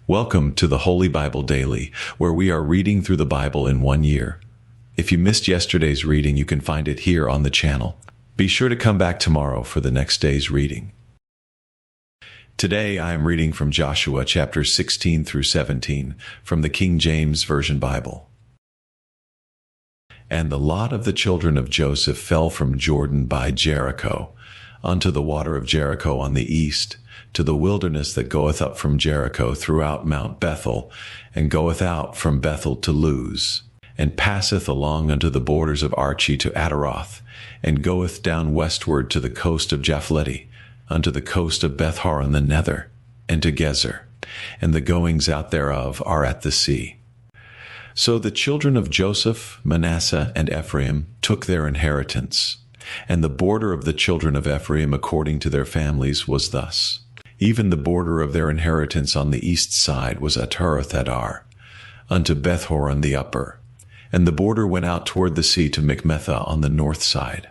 Welcome to the Holy Bible Daily, where we are reading through the Bible in 1 year. If you missed yesterday's reading, you can find it here on the channel. Be sure to come back tomorrow for the next day's reading. Today I am reading from Joshua chapters 16 through 17 from the King James Version Bible. And the lot of the children of Joseph fell from Jordan by Jericho, unto the water of Jericho on the east, to the wilderness that goeth up from Jericho throughout Mount Bethel, and goeth out from Bethel to Luz, and passeth along unto the borders of Archi to Ataroth, and goeth down westward to the coast of Japhleti, unto the coast of Beth-horon the nether, and to Gezer, and the goings out thereof are at the sea. So the children of Joseph, Manasseh, and Ephraim took their inheritance. And the border of the children of Ephraim according to their families was thus. Even the border of their inheritance on the east side was Ataroth-adar, unto Beth-horon the upper. And the border went out toward the sea to Mikmethah on the north side.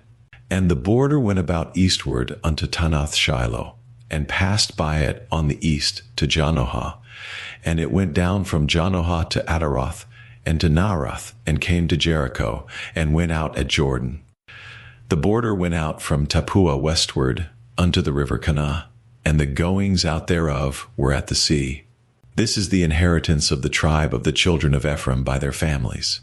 And the border went about eastward unto Tanath-shiloh, and passed by it on the east to Janohah. And it went down from Janohah to Ataroth, and to Naarath, and came to Jericho, and went out at Jordan. The border went out from Tappuah westward unto the river Kanah, and the goings out thereof were at the sea. This is the inheritance of the tribe of the children of Ephraim by their families.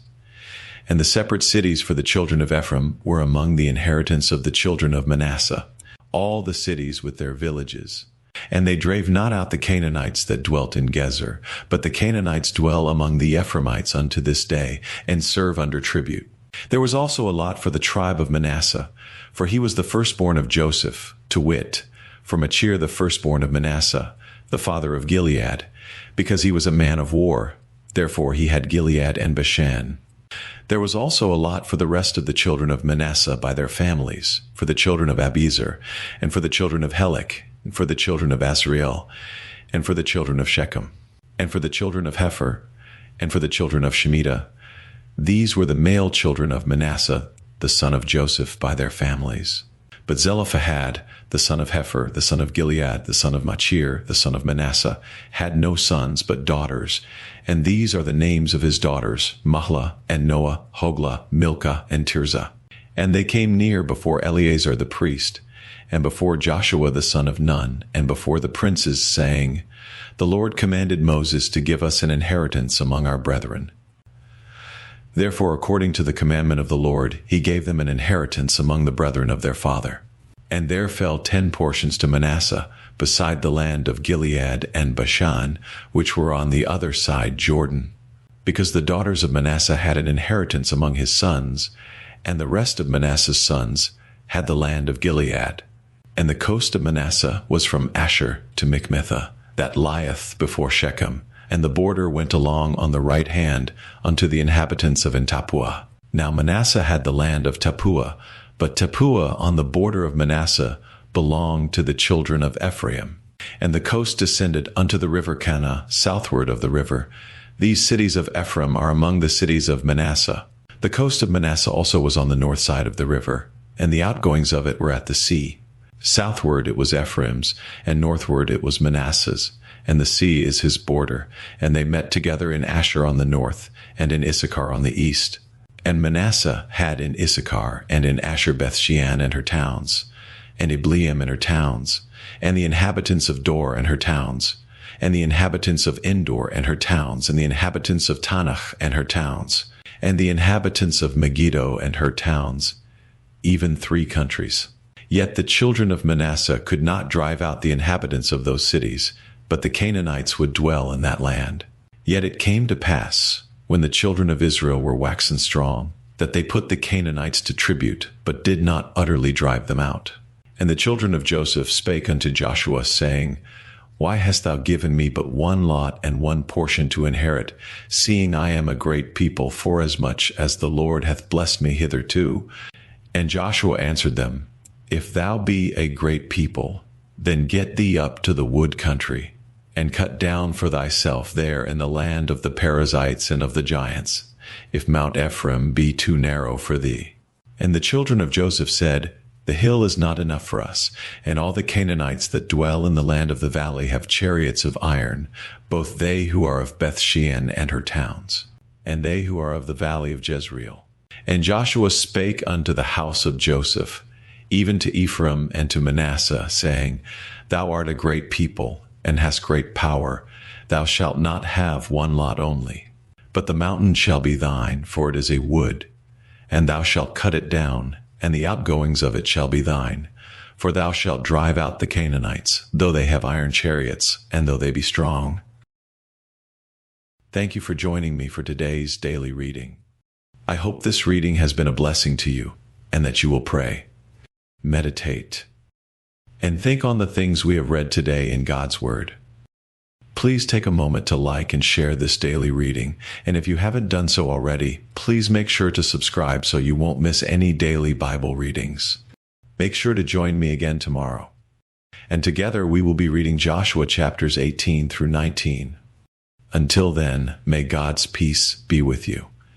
And the separate cities for the children of Ephraim were among the inheritance of the children of Manasseh, all the cities with their villages. And they drave not out the Canaanites that dwelt in Gezer, but the Canaanites dwell among the Ephraimites unto this day, and serve under tribute. There was also a lot for the tribe of Manasseh, for he was the firstborn of Joseph, to wit, for Machir the firstborn of Manasseh, the father of Gilead, because he was a man of war. Therefore he had Gilead and Bashan. There was also a lot for the rest of the children of Manasseh by their families, for the children of Abiezer, and for the children of Helek, and for the children of Asriel, and for the children of Shechem, and for the children of Hepher, and for the children of Shemitah. These were the male children of Manasseh, the son of Joseph, by their families. But Zelophehad, the son of Hepher, the son of Gilead, the son of Machir, the son of Manasseh, had no sons but daughters. And these are the names of his daughters, Mahlah, and Noah, Hoglah, Milcah, and Tirzah. And they came near before Eleazar the priest, and before Joshua the son of Nun, and before the princes, saying, The Lord commanded Moses to give us an inheritance among our brethren. Therefore, according to the commandment of the Lord, he gave them an inheritance among the brethren of their father. And there fell 10 portions to Manasseh, beside the land of Gilead and Bashan, which were on the other side Jordan, because the daughters of Manasseh had an inheritance among his sons, and the rest of Manasseh's sons had the land of Gilead. And the coast of Manasseh was from Asher to Mikmethah, that lieth before Shechem, and the border went along on the right hand unto the inhabitants of Tappuah. Now Manasseh had the land of Tappuah, but Tappuah on the border of Manasseh belonged to the children of Ephraim. And the coast descended unto the river Kanah, southward of the river. These cities of Ephraim are among the cities of Manasseh. The coast of Manasseh also was on the north side of the river, and the outgoings of it were at the sea. Southward it was Ephraim's, and northward it was Manasseh's. And the sea is his border, and they met together in Asher on the north, and in Issachar on the east. And Manasseh had in Issachar and in Asher Bethshean and her towns, and Ibleam and her towns, and the inhabitants of Dor and her towns, and the inhabitants of Endor and her towns, and the inhabitants of Tanach and her towns, and the inhabitants of Megiddo and her towns, even 3 countries. Yet the children of Manasseh could not drive out the inhabitants of those cities, but the Canaanites would dwell in that land. Yet it came to pass, when the children of Israel were waxen strong, that they put the Canaanites to tribute, but did not utterly drive them out. And the children of Joseph spake unto Joshua, saying, Why hast thou given me but 1 lot and 1 portion to inherit, seeing I am a great people, forasmuch as the Lord hath blessed me hitherto? And Joshua answered them, If thou be a great people, then get thee up to the wood country, and cut down for thyself there in the land of the Perizzites and of the giants, if Mount Ephraim be too narrow for thee. And the children of Joseph said, The hill is not enough for us, and all the Canaanites that dwell in the land of the valley have chariots of iron, both they who are of Beth-shean and her towns, and they who are of the valley of Jezreel. And Joshua spake unto the house of Joseph, even to Ephraim and to Manasseh, saying, Thou art a great people, and hast great power. Thou shalt not have one lot only. But the mountain shall be thine, for it is a wood, and thou shalt cut it down, and the outgoings of it shall be thine. For thou shalt drive out the Canaanites, though they have iron chariots, and though they be strong. Thank you for joining me for today's daily reading. I hope this reading has been a blessing to you, and that you will pray, meditate, and think on the things we have read today in God's Word. Please take a moment to like and share this daily reading, and if you haven't done so already, please make sure to subscribe so you won't miss any daily Bible readings. Make sure to join me again tomorrow, and together we will be reading Joshua chapters 18 through 19. Until then, may God's peace be with you.